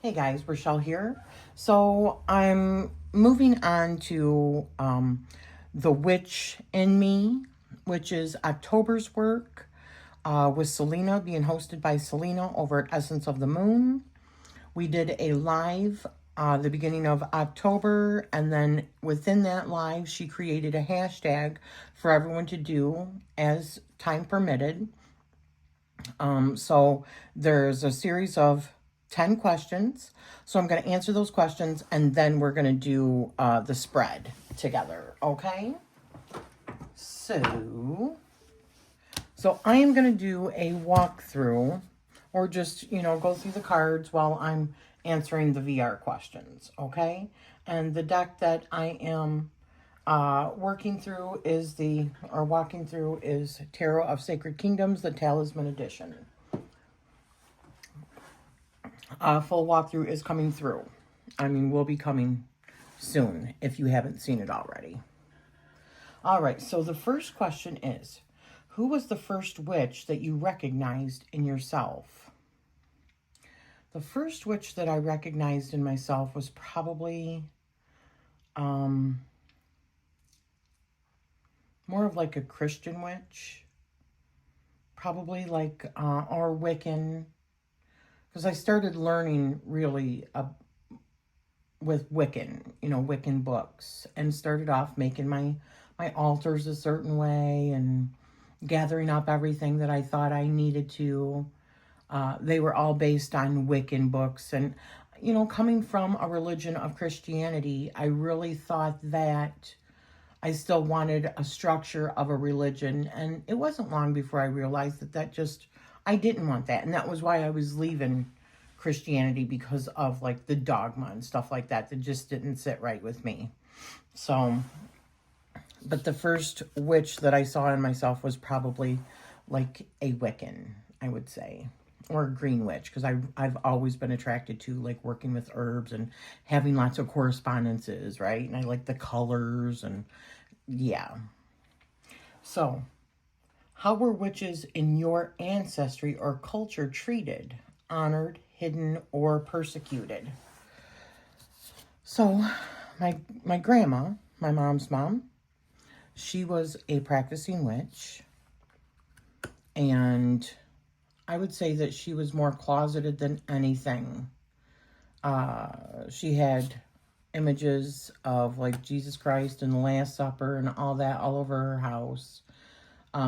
Hey guys, Rochelle here. So I'm moving on to The Witch in Me, which is October's work with Selena, being hosted by Selena over at Essence of the Moon. We did a live the beginning of October, and then within that live, she created a hashtag for everyone to do as time permitted. So there's a series of 10 questions. So I'm going to answer those questions and then we're going to do the spread together. Okay. So I am going to do a walkthrough or just, go through the cards while I'm answering the VR questions. Okay. And the deck that I am walking through is Tarot of Sacred Kingdoms, the Talisman Edition. Full walkthrough is coming through. Will be coming soon if you haven't seen it already. All right, so the first question is, who was the first witch that you recognized in yourself? The first witch that I recognized in myself was probably more of like a Christian witch. Probably like, or Wiccan. Because I started learning really with Wiccan books, and started off making my altars a certain way and gathering up everything that I thought I needed to. They were all based on Wiccan books. And, coming from a religion of Christianity, I really thought that I still wanted a structure of a religion. And it wasn't long before I realized I didn't want that. And that was why I was leaving Christianity, because of like the dogma and stuff like that just didn't sit right with me. So, but the first witch that I saw in myself was probably like a Wiccan, I would say, or a green witch, because I've always been attracted to like working with herbs and having lots of correspondences, right? And I like the colors and yeah. So, how were witches in your ancestry or culture treated, honored, hidden, or persecuted? So, my grandma, my mom's mom, she was a practicing witch, and I would say that she was more closeted than anything. She had images of like Jesus Christ and the Last Supper and all that all over her house.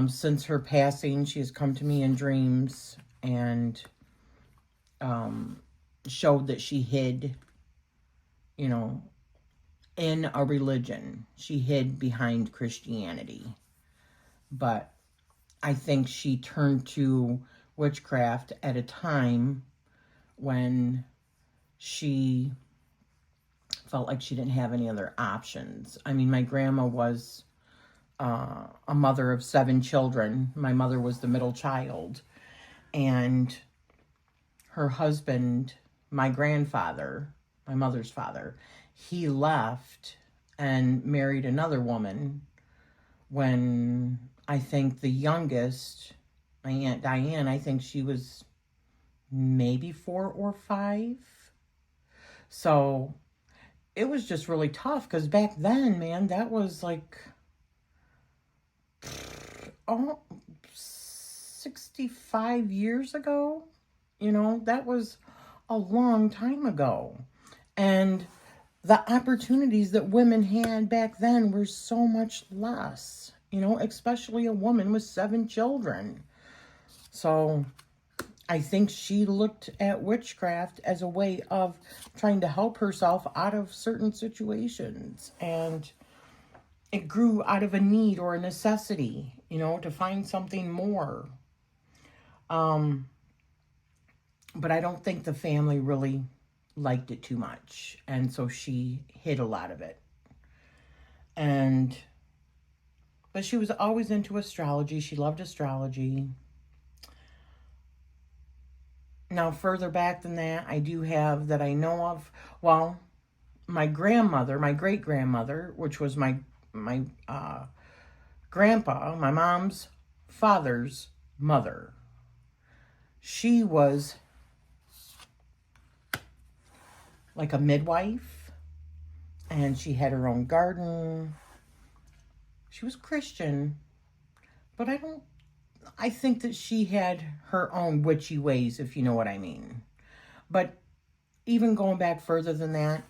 Since her passing, she has come to me in dreams and showed that she hid, in a religion. She hid behind Christianity. But I think she turned to witchcraft at a time when she felt like she didn't have any other options. My grandma was a mother of 7 children. My mother was the middle child. And her husband, my grandfather, my mother's father, he left and married another woman when I think the youngest, my Aunt Diane, I think she was maybe 4 or 5. So it was just really tough, because back then, man, that was like 65 years ago. That was a long time ago. And the opportunities that women had back then were so much less, especially a woman with 7 children. So I think she looked at witchcraft as a way of trying to help herself out of certain situations. And it grew out of a need or a necessity, to find something more. But I don't think the family really liked it too much. And so she hid a lot of it. But she was always into astrology. She loved astrology. Now, further back than that, I do have that I know of. Well, my grandmother, my great-grandmother, which was my grandpa, my mom's father's mother. She was like a midwife, and she had her own garden. She was Christian, but I think that she had her own witchy ways, if you know what I mean. But even going back further than that,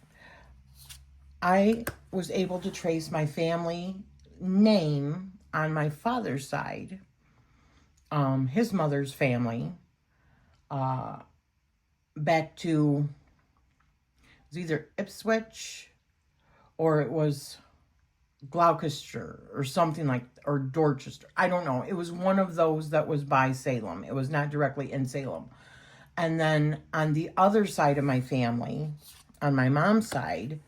I was able to trace my family name on my father's side, his mother's family, back to, it was either Ipswich or it was Gloucester or something like, or Dorchester. I don't know. It was one of those that was by Salem. It was not directly in Salem. And then on the other side of my family, on my mom's side,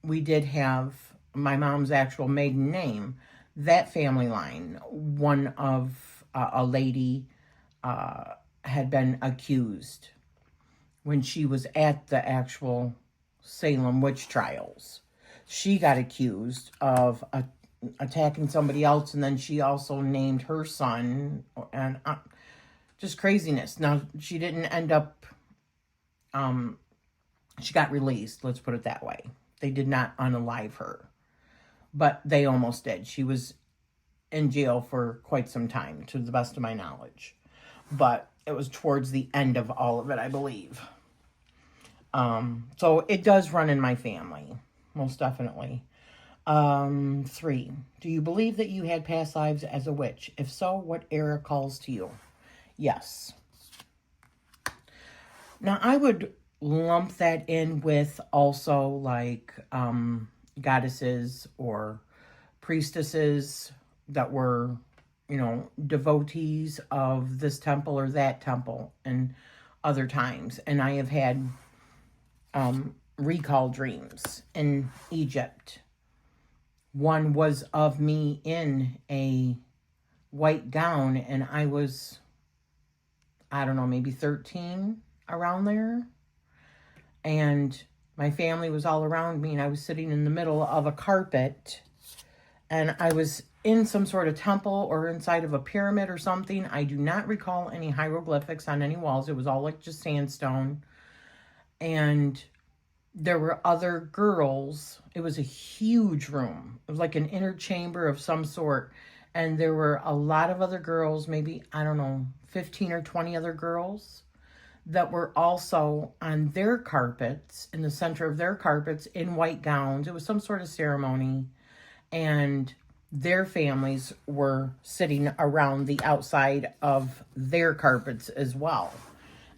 we did have my mom's actual maiden name. That family line, one of a lady had been accused when she was at the actual Salem witch trials. She got accused of attacking somebody else, and then she also named her son, and just craziness. Now, she didn't end up, she got released, let's put it that way. They did not unalive her, but they almost did. She was in jail for quite some time, to the best of my knowledge. But it was towards the end of all of it, I believe. So it does run in my family, most definitely. 3, do you believe that you had past lives as a witch? If so, what era calls to you? Yes. Now, I would lump that in with also like goddesses or priestesses that were, you know, devotees of this temple or that temple and other times. And I have had recall dreams in Egypt. One was of me in a white gown, and I was, I don't know, maybe 13, around there. And my family was all around me, and I was sitting in the middle of a carpet, and I was in some sort of temple or inside of a pyramid or something. I do not recall any hieroglyphics on any walls. It was all like just sandstone. And there were other girls. It was a huge room. It was like an inner chamber of some sort. And there were a lot of other girls, maybe, I don't know, 15 or 20 other girls that were also on their carpets, in the center of their carpets, in white gowns. It was some sort of ceremony. And their families were sitting around the outside of their carpets as well.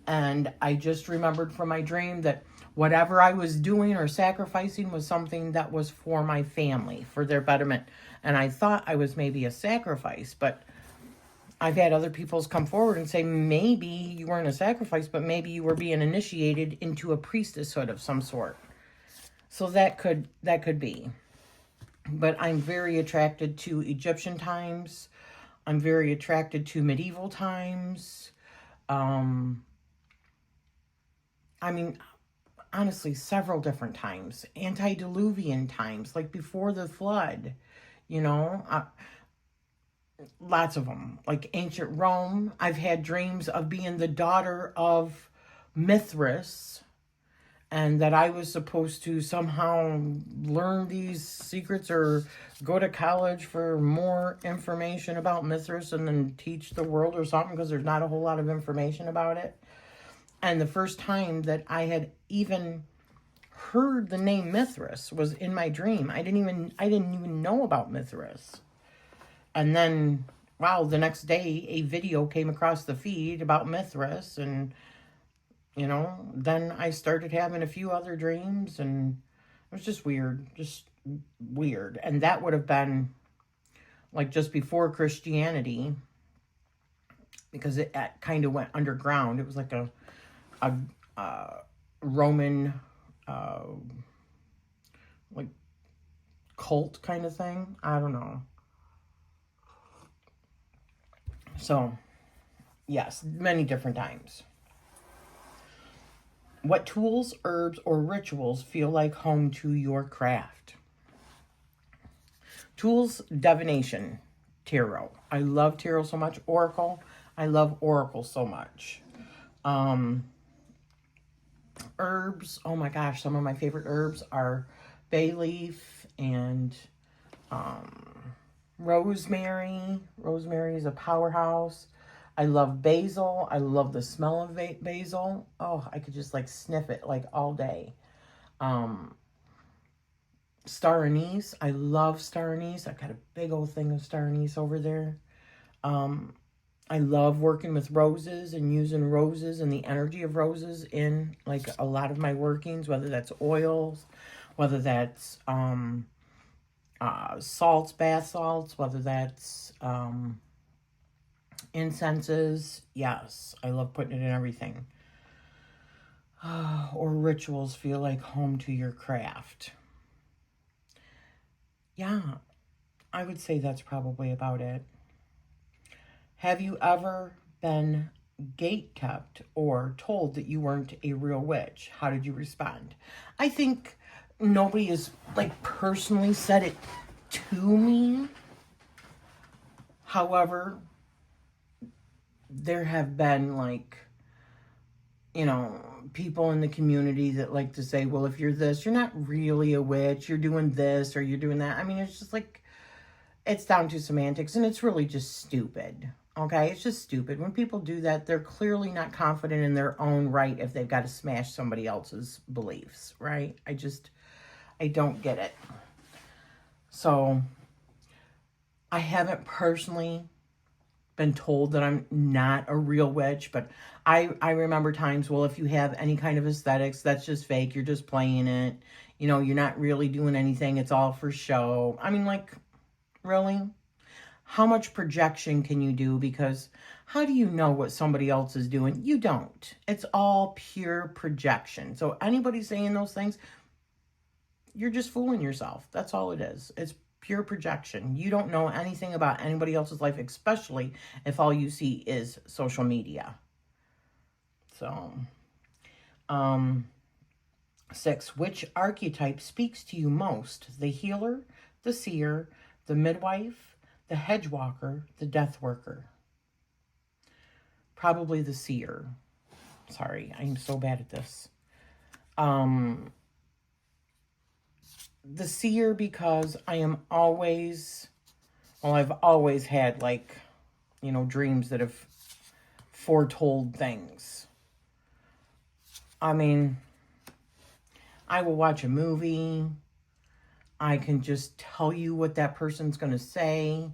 And I just remembered from my dream that whatever I was doing or sacrificing was something that was for my family, for their betterment. And I thought I was maybe a sacrifice, but I've had other people come forward and say, maybe you weren't a sacrifice, but maybe you were being initiated into a priestesshood of some sort. So that could be. But I'm very attracted to Egyptian times. I'm very attracted to medieval times. I mean, honestly, several different times. Antediluvian times, like before the flood, you know. Lots of them. Like ancient Rome. I've had dreams of being the daughter of Mithras, and that I was supposed to somehow learn these secrets or go to college for more information about Mithras and then teach the world or something, because there's not a whole lot of information about it. And the first time that I had even heard the name Mithras was in my dream. I didn't even know about Mithras. And then, wow, the next day a video came across the feed about Mithras, and you know, then I started having a few other dreams, and it was just weird. And that would have been like just before Christianity, because it kind of went underground. It was like a Roman like cult kind of thing. I don't know. So, yes, many different times. What tools, herbs, or rituals feel like home to your craft? Tools, divination, tarot. I love tarot so much. Oracle. I love oracle so much. Herbs, oh my gosh, some of my favorite herbs are bay leaf and rosemary. Rosemary is a powerhouse. I love basil. I love the smell of basil. Oh, I could just like sniff it like all day. Star anise. I love star anise. I've got a big old thing of star anise over there. I love working with roses and using roses and the energy of roses in like a lot of my workings, whether that's oils, whether that's salts, bath salts, whether that's incenses. Yes, I love putting it in everything. Or rituals feel like home to your craft. Yeah, I would say that's probably about it. Have you ever been gatekept or told that you weren't a real witch? How did you respond? I think nobody has like personally said it to me. However, there have been like, people in the community that like to say, well, if you're this, you're not really a witch, you're doing this or you're doing that. I mean, it's just like, it's down to semantics and it's really just stupid. Okay, it's just stupid. When people do that, they're clearly not confident in their own right if they've got to smash somebody else's beliefs, right? I don't get it. So, I haven't personally been told that I'm not a real witch, but I remember times, well, if you have any kind of aesthetics, that's just fake. You're just playing it. You're not really doing anything. It's all for show. I mean, like, really? How much projection can you do? Because how do you know what somebody else is doing? You don't. It's all pure projection. So anybody saying those things, you're just fooling yourself. That's all it is. It's pure projection. You don't know anything about anybody else's life, especially if all you see is social media. So, 6, which archetype speaks to you most? The healer, the seer, the midwife, the hedge-walker, the death worker. Probably the seer. Sorry, I'm so bad at this. The seer, because I am always, I've always had like, dreams that have foretold things. I mean, I will watch a movie. I can just tell you what that person's going to say.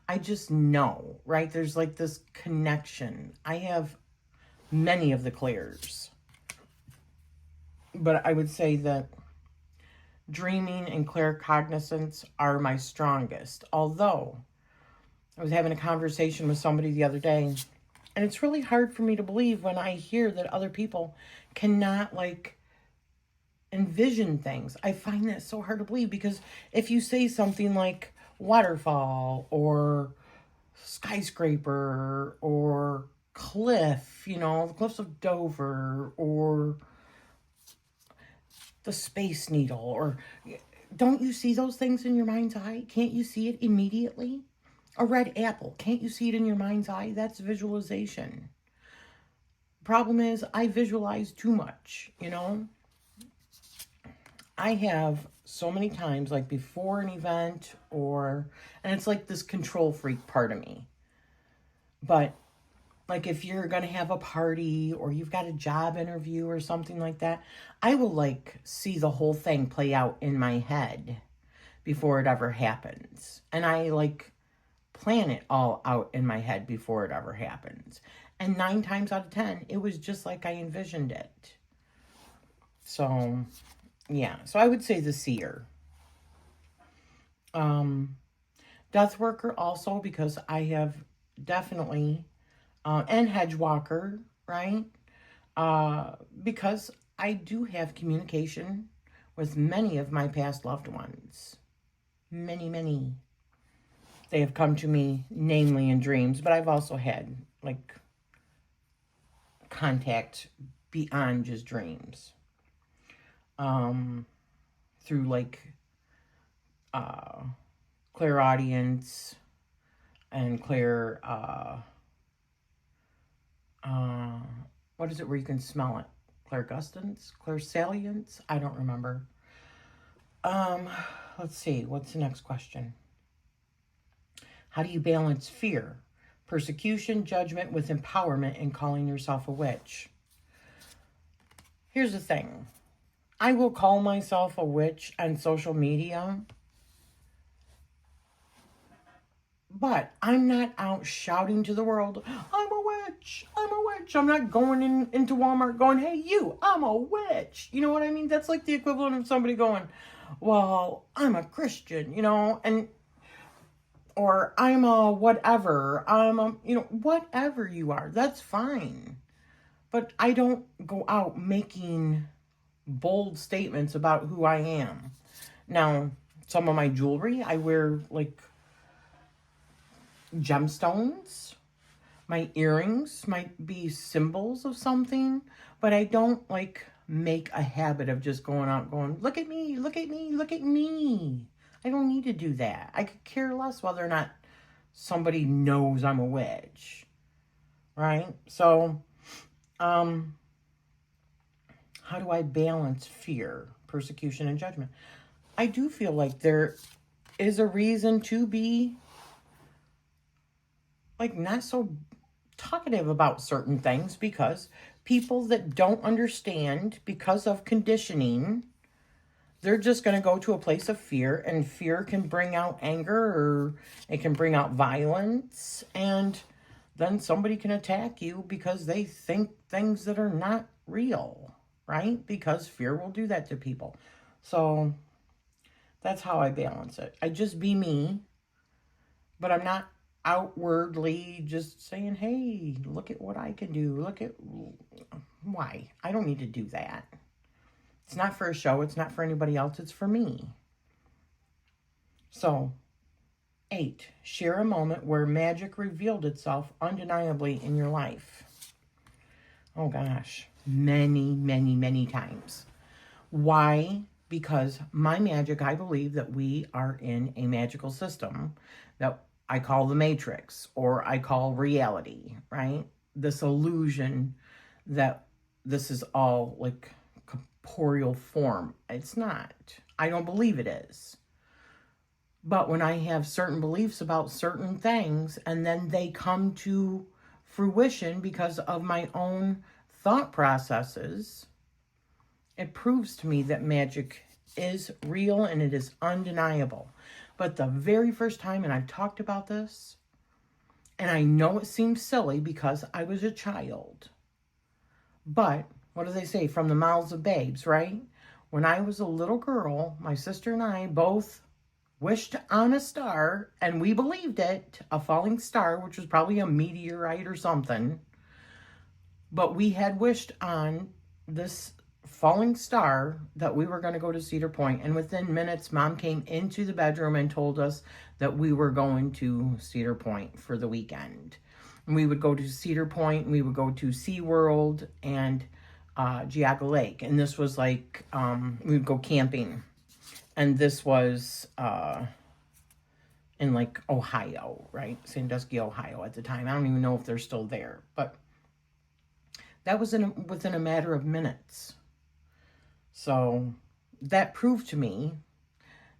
I just know, right? There's like this connection. I have many of the clairs. But I would say that dreaming and claircognizance are my strongest. Although, I was having a conversation with somebody the other day, and it's really hard for me to believe when I hear that other people cannot, like, envision things. I find that so hard to believe, because if you say something like waterfall or skyscraper or cliff, the cliffs of Dover, or the Space Needle, or don't you see those things in your mind's eye? Can't you see it immediately? A red apple, can't you see it in your mind's eye? That's visualization. Problem is, I visualize too much, I have so many times, like before an event, and it's like this control freak part of me. But like if you're going to have a party or you've got a job interview or something like that, I will like see the whole thing play out in my head before it ever happens. And I like plan it all out in my head before it ever happens. And 9 times out of 10, it was just like I envisioned it. So, yeah. So I would say the seer. Death worker also, because I have definitely, and hedge-walker, right? Because I do have communication with many of my past loved ones. Many, many. They have come to me, namely in dreams, but I've also had, like, contact beyond just dreams. Through, like, clairaudience and what is it where you can smell it? clairsalience, I don't remember. Let's see, what's the next question? How do you balance fear, persecution, judgment with empowerment and calling yourself a witch? Here's the thing. I will call myself a witch on social media, but I'm not out shouting to the world, I'm a witch, I'm a witch. I'm not going into Walmart going, hey, you, I'm a witch. You know what I mean? That's like the equivalent of somebody going, well, I'm a Christian, you know, or I'm a whatever, whatever you are, that's fine. But I don't go out making bold statements about who I am. Now, some of my jewelry, I wear like gemstones. My earrings might be symbols of something, but I don't like make a habit of just going out going, look at me, look at me, look at me. I don't need to do that. I could care less whether or not somebody knows I'm a witch, right? So, how do I balance fear, persecution, and judgment? I do feel like there is a reason to be like not so talkative about certain things, because people that don't understand because of conditioning, they're just going to go to a place of fear, and fear can bring out anger, or it can bring out violence, and then somebody can attack you because they think things that are not real, right? Because fear will do that to people. So that's how I balance it. I just be me, but I'm not outwardly just saying, hey, look at what I can do. Look at why. I don't need to do that. It's not for a show. It's not for anybody else. It's for me. So, 8, share a moment where magic revealed itself undeniably in your life. Oh gosh, many, many, many times. Why? Because my magic, I believe that we are in a magical system that I call the Matrix, or I call reality, right? This illusion that this is all like corporeal form. It's not. I don't believe it is. But when I have certain beliefs about certain things, and then they come to fruition because of my own thought processes, it proves to me that magic is real and it is undeniable. But the very first time, and I've talked about this, and I know it seems silly because I was a child, but what do they say? From the mouths of babes, right? When I was a little girl, my sister and I both wished on a star, and we believed it, a falling star, which was probably a meteorite or something. But we had wished on this falling star that we were going to go to Cedar Point, and within minutes Mom came into the bedroom and told us that we were going to Cedar Point for the weekend. And we would go to Cedar Point, and we would go to SeaWorld and Geauga Lake, and this was like we would go camping, and this was in like Ohio, right? Sandusky, Ohio at the time. I don't even know if they're still there, but that was within a matter of minutes. So that proved to me,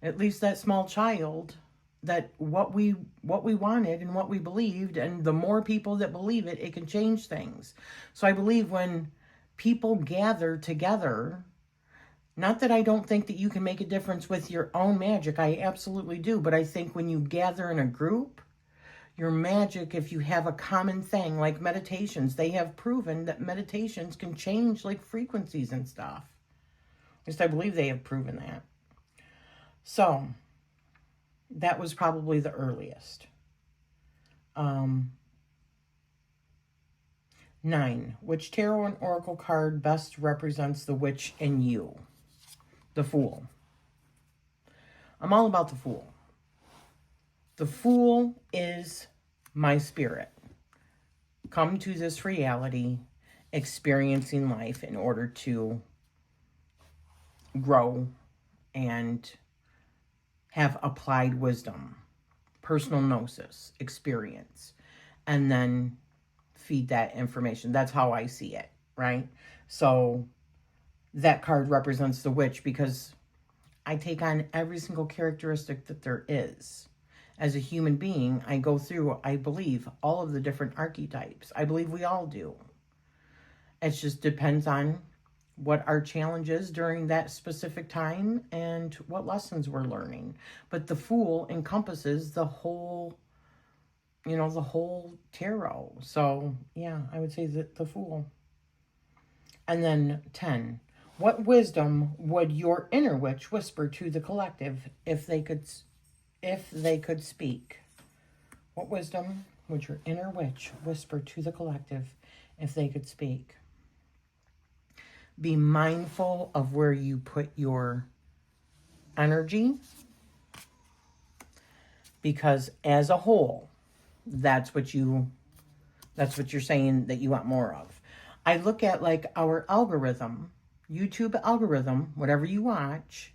at least that small child, that what we wanted and what we believed, and the more people that believe it, it can change things. So I believe when people gather together, not that I don't think that you can make a difference with your own magic, I absolutely do, but I think when you gather in a group, your magic, if you have a common thing, like meditations, they have proven that meditations can change like frequencies and stuff. At least I believe they have proven that. So, that was probably the earliest. 9. Which tarot and oracle card best represents the witch in you? The Fool. I'm all about the Fool. The Fool is my spirit. Come to this reality, experiencing life in order to grow and have applied wisdom, personal gnosis, experience, and then feed that information. That's how I see it, right? So that card represents the witch, because I take on every single characteristic that there is. As a human being, I go through, I believe, all of the different archetypes. I believe we all do. It just depends on what our challenge is during that specific time and what lessons we're learning. But the Fool encompasses the whole, the whole tarot. So, yeah, I would say that the Fool. And then 10. What wisdom would your inner witch whisper to the collective if they could speak? What wisdom would your inner witch whisper to the collective if they could speak? Be mindful of where you put your energy, because as a whole, that's what you're saying that you want more of. I look at like our algorithm, YouTube algorithm, whatever you watch,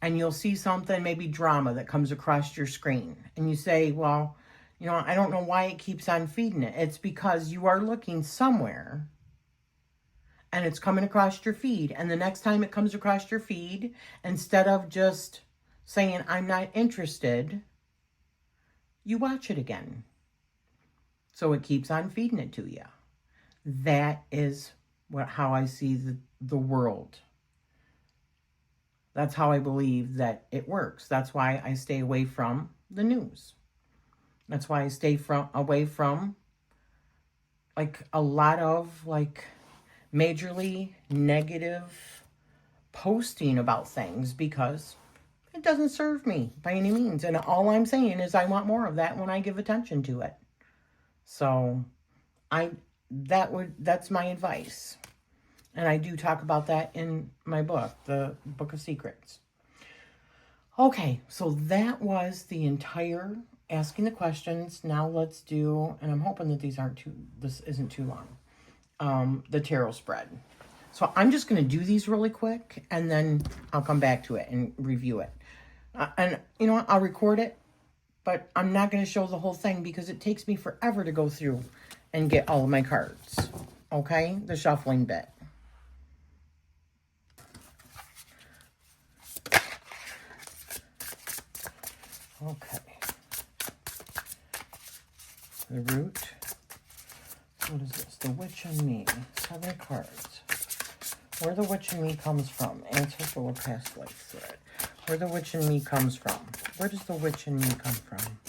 and you'll see something, maybe drama, that comes across your screen. And you say, well, I don't know why it keeps on feeding it. It's because you are looking somewhere and it's coming across your feed. And the next time it comes across your feed, instead of just saying, I'm not interested, you watch it again. So it keeps on feeding it to you. That is how I see the world. That's how I believe that it works. That's why I stay away from the news. That's why I stay away from like a lot of like majorly negative posting about things, because it doesn't serve me by any means. And all I'm saying is I want more of that when I give attention to it. So that's my advice. And I do talk about that in my book, the Book of Secrets. Okay, so that was the entire asking the questions. Now let's do, and I'm hoping that this isn't too long, the tarot spread. So I'm just going to do these really quick, and then I'll come back to it and review it. And you know what? I'll record it, but I'm not going to show the whole thing because it takes me forever to go through and get all of my cards. Okay? The shuffling bit. Okay. The root. What is this? The Witch in Me. 7 cards. Where the Witch in Me comes from. Ancestral or past life thread. Where the Witch in Me comes from. Where does the Witch in Me come from?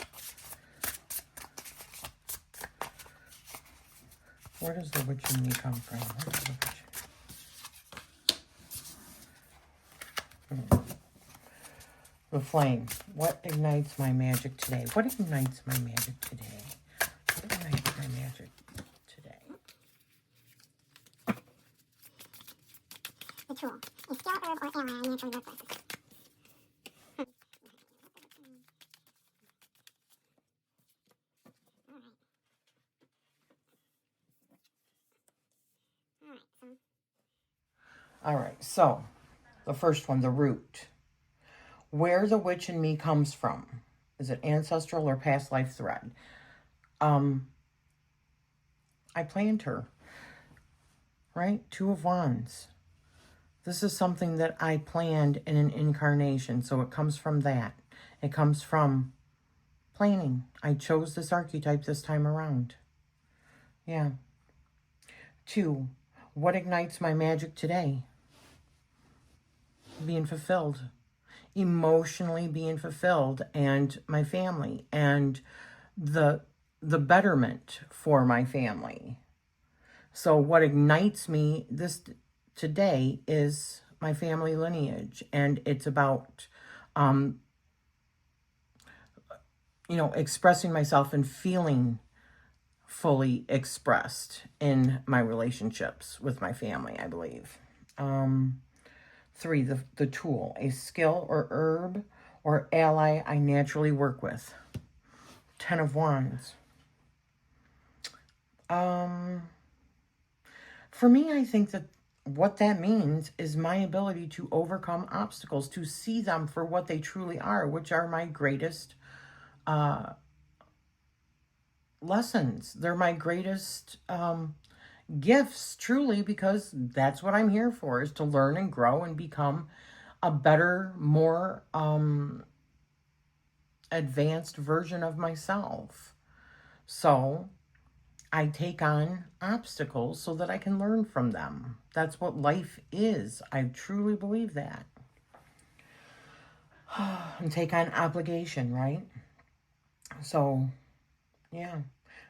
Where does the Witch in Me come from? Where does the witch... The flame. What ignites my magic today? What ignites my magic today? What ignites my magic today? The tool. A skill, herb, or ally I naturally work with. All right, so the first one, the root. Where the Witch in Me comes from. Is it ancestral or past life thread? I planned her. Right? 2 of Wands. This is something that I planned in an incarnation. So it comes from that. It comes from planning. I chose this archetype this time around. Yeah. 2. What ignites my magic today? Being fulfilled. Emotionally being fulfilled, and my family, and the betterment for my family. So what ignites me today is my family lineage, and it's about expressing myself and feeling fully expressed in my relationships with my family, I believe. 3, the tool, a skill or herb or ally I naturally work with. 10 of Wands. For me, I think that what that means is my ability to overcome obstacles, to see them for what they truly are, which are my greatest lessons. They're my greatest gifts, truly, because that's what I'm here for, is to learn and grow and become a better, more advanced version of myself. So I take on obstacles so that I can learn from them. That's what life is. I truly believe that. And take on obligation, right? So, yeah.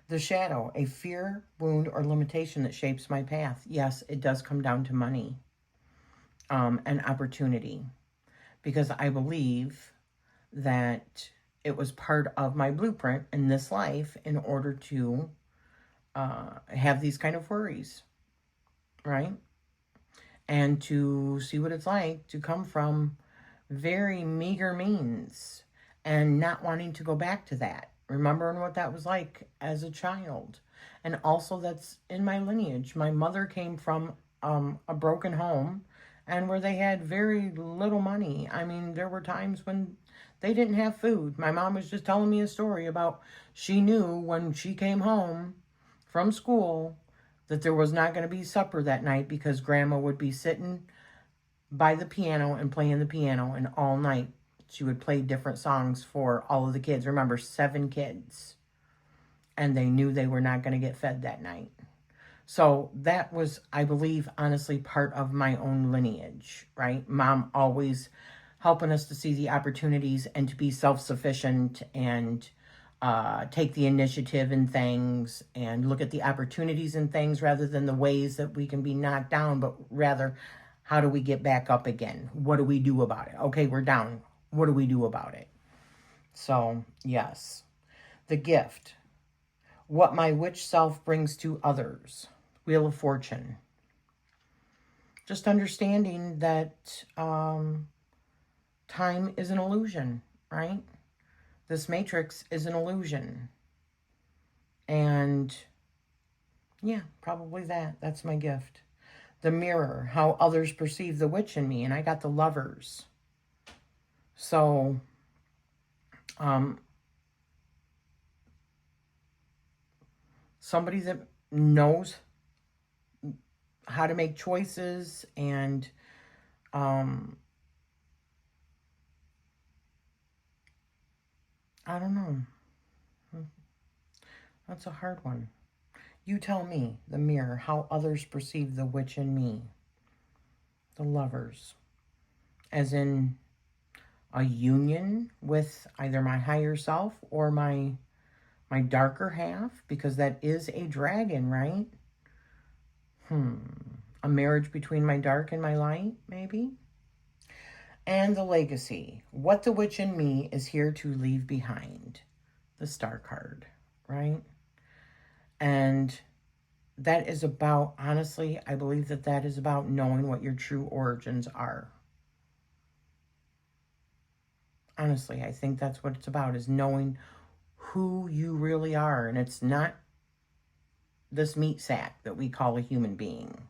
The shadow, a fear, wound, or limitation that shapes my path. Yes, it does come down to money and opportunity, because I believe that it was part of my blueprint in this life in order to have these kind of worries, right? And to see what it's like to come from very meager means and not wanting to go back to that. Remembering what that was like as a child. And also that's in my lineage. My mother came from a broken home and where they had very little money. I mean, there were times when they didn't have food. My mom was just telling me a story about she knew when she came home from school that there was not going to be supper that night because grandma would be sitting by the piano and playing the piano, and all night she would play different songs for all of the kids. Remember, 7 kids. And they knew they were not going to get fed that night. So that was, I believe, honestly, part of my own lineage, right? Mom always helping us to see the opportunities and to be self-sufficient and take the initiative in things and look at the opportunities in things rather than the ways that we can be knocked down, but rather, how do we get back up again? What do we do about it? Okay, we're down. What do we do about it? So, yes. The gift. What my witch self brings to others. Wheel of Fortune. Just understanding that time is an illusion, right? This matrix is an illusion. And yeah, probably that. That's my gift. The mirror, how others perceive the witch in me. And I got the Lovers. So, somebody that knows how to make choices and I don't know. That's a hard one. You tell me, the mirror, how others perceive the witch in me. The Lovers. As in a union with either my higher self or my darker half, because that is a dragon, right? A marriage between my dark and my light, maybe? And the legacy. What the witch in me is here to leave behind. The Star card, right? And that is about, honestly, I believe that that is about knowing what your true origins are. Honestly, I think that's what it's about, is knowing who you really are. And it's not this meat sack that we call a human being.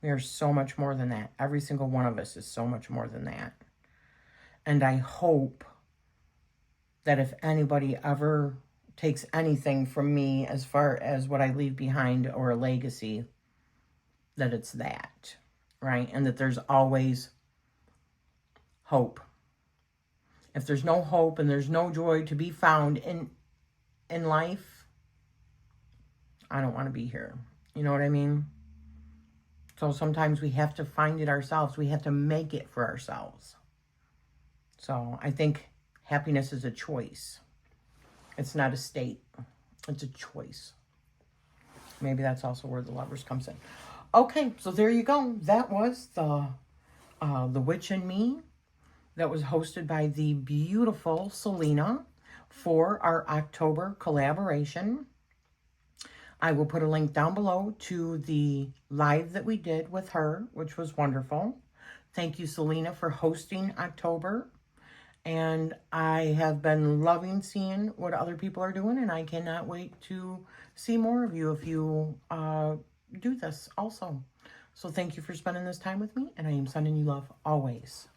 We are so much more than that. Every single one of us is so much more than that. And I hope that if anybody ever takes anything from me as far as what I leave behind or a legacy, that it's that, right? And that there's always hope. If there's no hope and there's no joy to be found in life, I don't want to be here. You know what I mean? So sometimes we have to find it ourselves. We have to make it for ourselves. So I think happiness is a choice. It's not a state. It's a choice. Maybe that's also where the Lovers comes in. Okay, so there you go. That was the Witch in Me. That was hosted by the beautiful Selena for our October collaboration. I will put a link down below to the live that we did with her, which was wonderful. Thank you, Selena, for hosting October. And I have been loving seeing what other people are doing, and I cannot wait to see more of you if you do this also. So thank you for spending this time with me, and I am sending you love always.